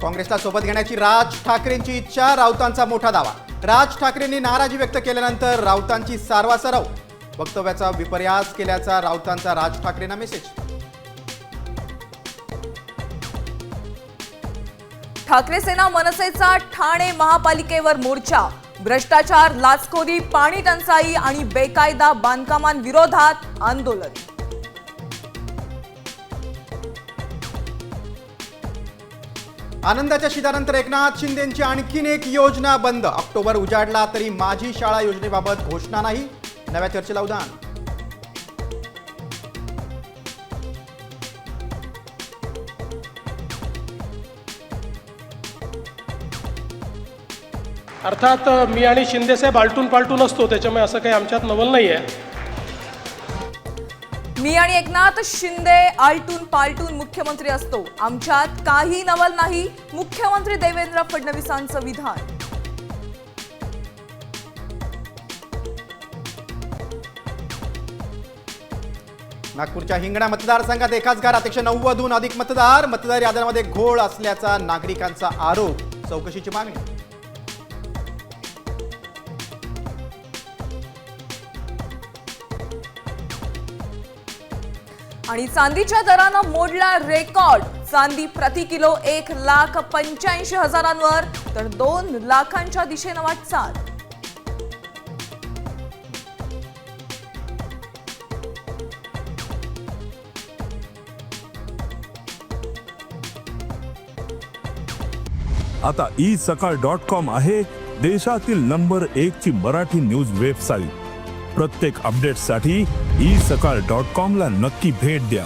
काँग्रेसला सोबत घेण्याची राज ठाकरेंची इच्छा, राऊतांचा मोठा दावा। राज ठाकरेंनी नाराजी व्यक्त केल्यानंतर राऊतांची सारवासारव, वक्तव्याचा विपर्यास केल्याचा राऊतांचा राज ठाकरेंना मेसेज। ठाकरे सेना मनसेचा ठाणे महापालिकेवर मोर्चा, भ्रष्टाचार, लाचखोरी, पाणी टंचाई आणि बेकायदा बांधकामांविरोधात आंदोलन। आनंदाच्या शिदानंतर एकनाथ शिंदेंची आणखीन एक योजना बंद, ऑक्टोबर उजाडला तरी माझी शाळा योजनेबाबत घोषणा नाही, नव्या चर्चेला उधाण। अर्थात मी आणि शिंदे साहेब आलटून पालटून असतो, त्याच्यामुळे असं काही आमच्यात नवल नाही आहे। मी आणि एकनाथ शिंदे आलटून पालटून मुख्यमंत्री असतो, आमच्यात काही नवल नाही, मुख्यमंत्री देवेंद्र फडणवीसांचं विधान। नागपूरच्या हिंगणा मतदारसंघात एकाच घरात 190हून अधिक मतदार याद्यांमध्ये घोळ असल्याचा नागरिकांचा आरोप, चौकशीची मागणी। आणि चांदीच्या दरानं मोडला रेकॉर्ड, चांदी प्रति किलो 1,85,000 तर 2 लाखांच्या दिशेनं वाटचाल। आता isakal.com आहे देशातील नंबर 1 ची मराठी न्यूज वेबसाईट। प्रत्येक अपडेटसाठी isakal.com ला नक्की भेट द्या।